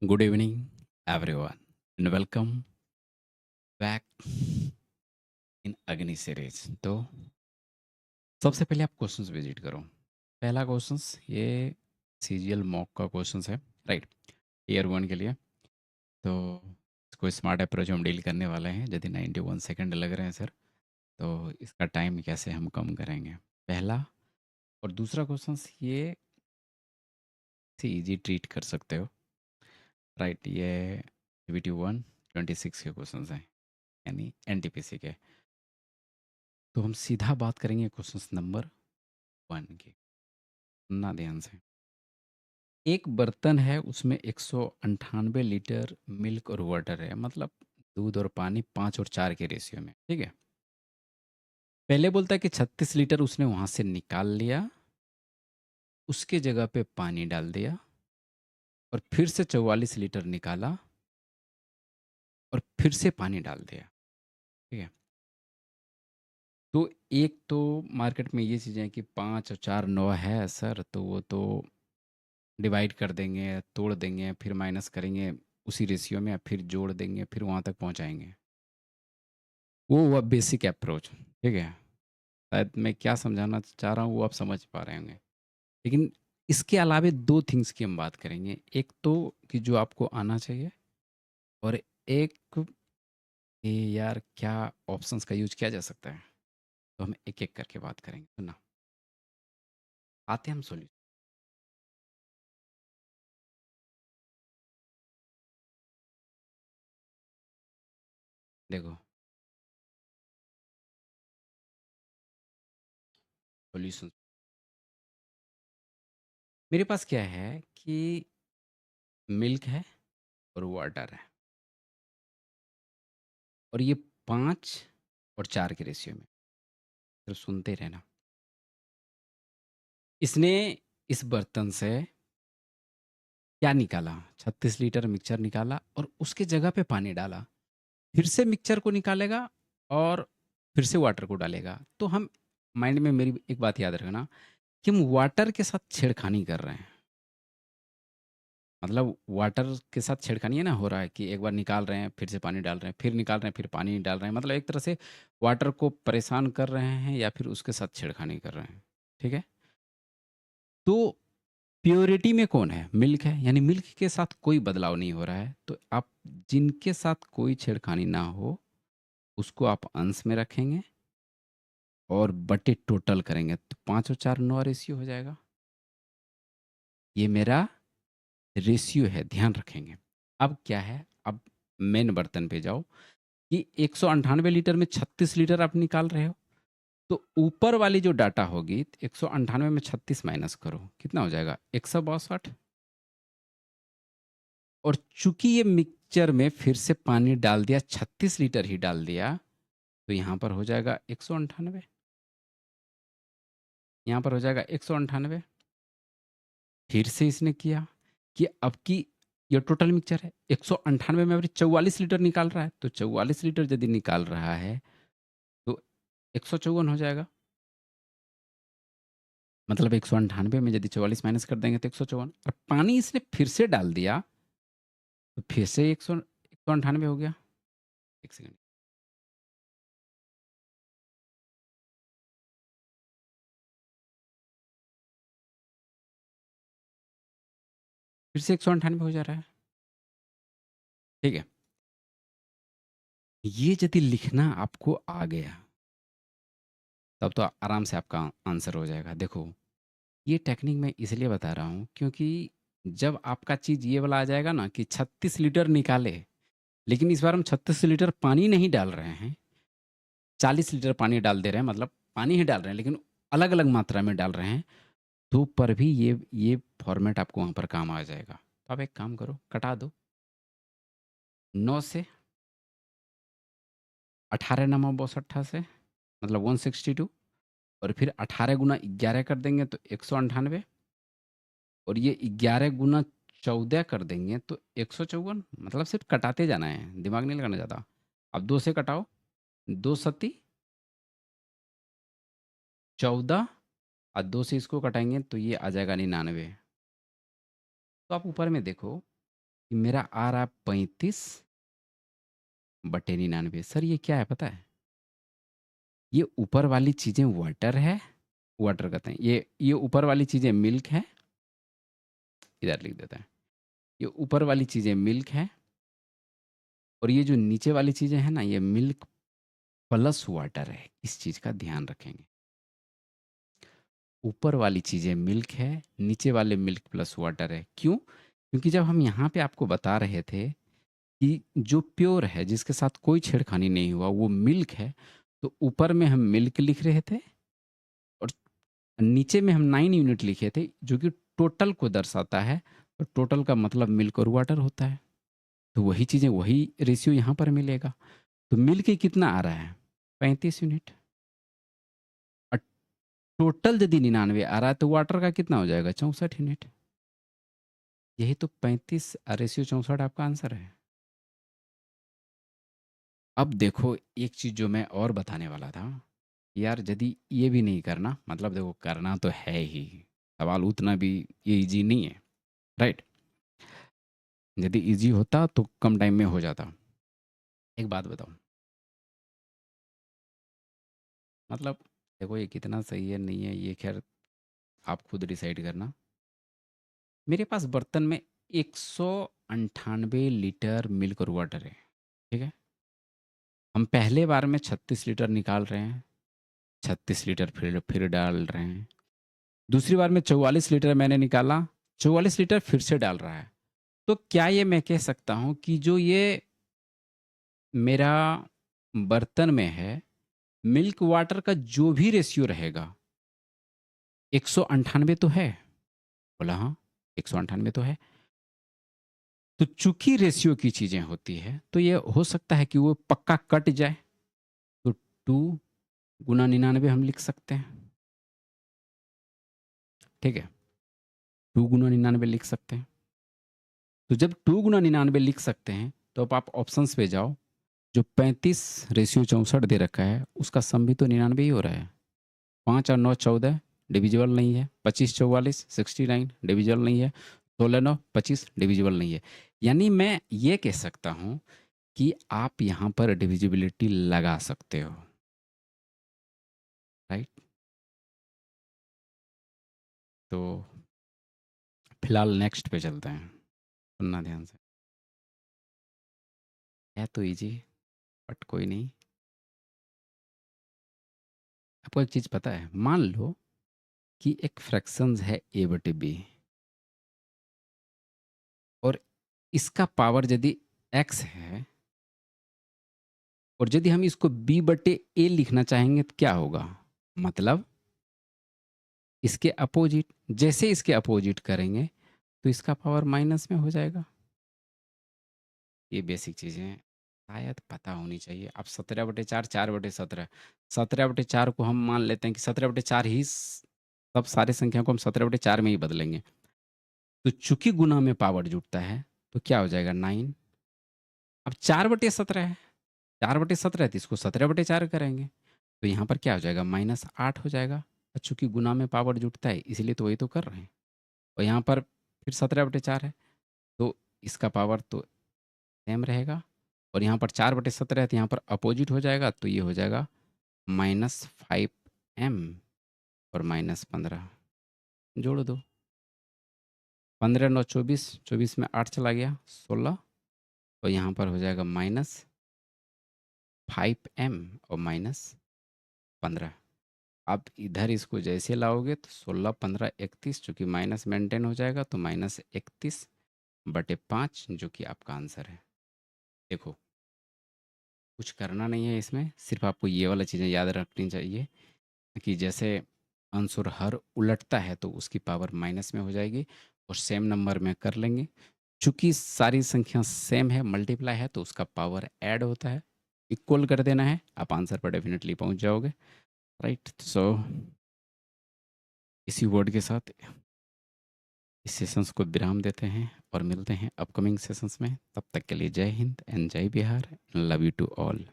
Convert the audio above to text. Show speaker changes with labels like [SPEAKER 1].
[SPEAKER 1] Good evening, everyone, and welcome back in Agni series। तो सबसे पहले आप क्वेश्चंस विजिट करो। पहला क्वेश्चंस ये सीजीएल मॉक का क्वेश्चंस है, राइट? ईयर वन के लिए। तो इसको स्मार्ट अप्रोच हम डील करने वाले हैं। यदि 91 सेकंड लग रहे हैं सर, तो इसका टाइम कैसे हम कम करेंगे, पहला। और दूसरा क्वेश्चंस ये इजी ट्रीट कर सकते हो, राइट? ये वीटी 126 के क्वेश्चंस हैं, यानी एनटीपीसी के। तो हम सीधा बात करेंगे क्वेश्चन नंबर वन की। सुनना ध्यान से। एक बर्तन है, उसमें 198 लीटर मिल्क और वाटर है, मतलब दूध और पानी 5 और 4 के रेशियो में, ठीक है। पहले बोलता है कि 36 लीटर उसने वहां से निकाल लिया, उसके जगह पे पानी डाल दिया, और फिर से 44 लीटर निकाला और फिर से पानी डाल दिया, ठीक है। तो एक तो मार्केट में ये चीज़ें हैं कि 5 और 4 9 है सर, तो वो तो डिवाइड कर देंगे, तोड़ देंगे, फिर माइनस करेंगे उसी रेशियो में, फिर जोड़ देंगे, फिर वहाँ तक पहुँचाएँगे। वो हुआ बेसिक अप्रोच, ठीक है। शायद मैं क्या समझाना चाह रहा हूँ वो आप समझ पा रहे होंगे। लेकिन इसके अलावे 2 थिंग्स की हम बात करेंगे। एक तो कि जो आपको आना चाहिए, और एक कि यार क्या ऑप्शंस का यूज़ किया जा सकता है। तो हम एक-एक करके बात करेंगे। सुनना, आते हैं हम सॉल्यूशन। देखो, सॉल्यूशन मेरे पास क्या है कि मिल्क है और वाटर है, और ये 5 और 4 के रेशियो में। तो सुनते रहना। इसने इस बर्तन से क्या निकाला? 36 लीटर मिक्सचर निकाला और उसके जगह पे पानी डाला। फिर से मिक्सचर को निकालेगा और फिर से वाटर को डालेगा। तो हम माइंड में मेरी एक बात याद रखना कि हम वाटर के साथ छेड़खानी कर रहे हैं। मतलब वाटर के साथ छेड़खानी है ना, हो रहा है कि एक बार निकाल रहे हैं, फिर से पानी डाल रहे हैं, फिर निकाल रहे हैं, फिर पानी डाल रहे हैं। मतलब एक तरह से वाटर को परेशान कर रहे हैं या फिर उसके साथ छेड़खानी कर रहे हैं। ठीक है? तो प्योरिटी में कौन है? मिल्क है, यानी मिल्क के साथ कोई बदलाव नहीं हो रहा है। तो आप जिनके साथ कोई छेड़खानी ना हो, उसको आप अंश में रखेंगे और बटे टोटल करेंगे, तो 5 और 4 9 रेशियो हो जाएगा। ये मेरा रेशियो है, ध्यान रखेंगे। अब क्या है, अब मेन बर्तन पे जाओ कि 198 लीटर में 36 लीटर आप निकाल रहे हो। तो ऊपर वाली जो डाटा होगी, 198 में 36 माइनस करो, कितना हो जाएगा? 162। और चूंकि ये मिक्सचर में फिर से पानी डाल दिया, 36 लीटर ही डाल दिया, तो यहाँ पर हो जाएगा 198। यहाँ पर हो जाएगा 198। फिर से इसने किया कि अब की ये टोटल मिक्सचर है, 198 में अभी 44 लीटर निकाल रहा है, तो 44 लीटर यदि निकाल रहा है तो 154 हो जाएगा। मतलब 198 में यदि 44 माइनस कर देंगे तो 154, और पानी इसने फिर से डाल दिया, तो फिर से 198 हो गया। एक सेकंड, फिर से 198 हो जा रहा है। ठीक है, ये यदि लिखना आपको आ गया, तब तो आराम से आपका आंसर हो जाएगा। देखो, ये टेक्निक मैं इसलिए बता रहा हूँ क्योंकि जब आपका चीज़ ये वाला आ जाएगा ना कि 36 लीटर निकाले, लेकिन इस बार हम 36 लीटर पानी नहीं डाल रहे हैं, 40 लीटर पानी डाल दे रहे हैं, मतलब पानी ही डाल रहे हैं लेकिन अलग अलग मात्रा में डाल रहे हैं, तो पर भी ये फॉर्मेट आपको वहाँ पर काम आ जाएगा। तो आप एक काम करो, कटा दो। 9 से 18 नमा 62 से, मतलब 162, और फिर 18 गुना 11 कर देंगे तो 198, और ये 11 गुना 14 कर देंगे तो 154। मतलब सिर्फ कटाते जाना है, दिमाग नहीं लगाना ज़्यादा। अब 2 से कटाओ, 2 सत्ती 14, और 2 से इसको कटाएंगे तो ये आ जाएगा 99। तो आप ऊपर में देखो कि मेरा आ रहा है 35/99। सर ये क्या है पता है? ये ऊपर वाली चीज़ें वाटर है, वाटर कहते हैं। ये ऊपर वाली चीज़ें मिल्क है, इधर लिख देते हैं। ये ऊपर वाली चीज़ें मिल्क है और ये जो नीचे वाली चीज़ें हैं ना, ये मिल्क प्लस वाटर है। इस चीज़ का ध्यान रखेंगे। ऊपर वाली चीज़ें मिल्क है, नीचे वाले मिल्क प्लस वाटर है। क्यों? क्योंकि जब हम यहाँ पे आपको बता रहे थे कि जो प्योर है, जिसके साथ कोई छेड़खानी नहीं हुआ, वो मिल्क है, तो ऊपर में हम मिल्क लिख रहे थे और नीचे में हम 9 यूनिट लिखे थे, जो कि टोटल को दर्शाता है। तो टोटल का मतलब मिल्क और वाटर होता है। तो वही चीज़ें, वही रेशियो यहाँ पर मिलेगा। तो मिल्क ही कितना आ रहा है? 35 यूनिट। और टोटल यदि 99 आ रहा है तो वाटर का कितना हो जाएगा? 64 यूनिट। यही तो 35 रेशियो 64 आपका आंसर है। अब देखो एक चीज़ जो मैं और बताने वाला था, यार यदि ये भी नहीं करना, मतलब देखो करना तो है ही, सवाल उतना भी ये इजी नहीं है, राइट? यदि इजी होता तो कम टाइम में हो जाता। एक बात बताओ, मतलब देखो ये कितना सही है नहीं है, ये खैर आप खुद डिसाइड करना। मेरे पास बर्तन में 198 लीटर मिल्क और वाटर है, ठीक है? हम पहले बार में 36 लीटर निकाल रहे हैं, 36 लीटर फिर डाल रहे हैं। दूसरी बार में 44 लीटर मैंने निकाला, 44 लीटर फिर से डाल रहा है। तो क्या ये मैं कह सकता हूँ कि जो ये मेरा बर्तन में है, मिल्क वाटर का जो भी रेशियो रहेगा, 198 तो है? बोला हाँ, 198 तो है। तो चूंकि रेशियो की चीज़ें होती है, तो ये हो सकता है कि वो पक्का कट जाए। तो 2 × 99 हम लिख सकते हैं, ठीक है? 2 × 99 लिख सकते हैं। तो जब 2 × 99 लिख सकते हैं, तो अब आप ऑप्शंस पे जाओ। जो 35 रेशियो 64 दे रखा है, उसका सम भी तो 99 ही हो रहा है। 5 और 9 14, डिविजिबल नहीं है। 25 44 69, डिविजिबल नहीं है। 16 9 25, डिविजिबल नहीं है। यानी मैं ये कह सकता हूँ कि आप यहाँ पर डिविजिबिलिटी लगा सकते हो, राइट? तो फिलहाल नेक्स्ट पे चलते हैं, सुनना ध्यान से। है तो इजी, बट कोई नहीं। आपको एक चीज़ पता है, मान लो कि एक फ्रैक्शंस है a/b और इसका पावर यदि x है, और यदि हम इसको b/a लिखना चाहेंगे तो क्या होगा? मतलब इसके अपोजिट, जैसे इसके अपोजिट करेंगे तो इसका पावर माइनस में हो जाएगा। ये बेसिक चीज़ें शायद पता होनी चाहिए। अब 17/4, 4/17, 17/4 को हम मान लेते हैं कि 17/4 ही सब सारी संख्या को हम 17/4 में ही बदलेंगे। तो चूंकि गुना में पावर जुटता है, तो क्या हो जाएगा? 9। अब 4/17 है, 4/17 है तो इसको 17/4 करेंगे, तो यहाँ पर क्या हो जाएगा? -8 हो जाएगा। और चूंकि गुना में पावर जुटता है, इसलिए तो वही तो कर रहे हैं। और यहाँ पर फिर 17/4 है, तो इसका पावर तो सेम रहेगा। और यहाँ पर 4/17 है तो यहाँ पर अपोजिट हो जाएगा, तो ये हो जाएगा -5m और -15। जोड़ दो, 15 9 24, 24 में 8 चला गया, 16। और यहाँ पर हो जाएगा -5m और -15। आप इधर इसको जैसे लाओगे तो 16 15 31, चूँकि माइनस मेंटेन हो जाएगा, तो -31/5 जो कि आपका आंसर है। देखो कुछ करना नहीं है इसमें, सिर्फ आपको ये वाला चीज़ें याद रखनी चाहिए कि जैसे अंश और हर उलटता है तो उसकी पावर माइनस में हो जाएगी और सेम नंबर में कर लेंगे। चूँकि सारी संख्या सेम है, मल्टीप्लाई है, तो उसका पावर ऐड होता है, इक्वल कर देना है, आप आंसर पर डेफिनेटली पहुँच जाओगे, राइट? सो इसी वर्ड के साथ इस सेशंस को विराम देते हैं और मिलते हैं अपकमिंग सेशंस में। तब तक के लिए जय हिंद एंड जय Bihar. Love you to all.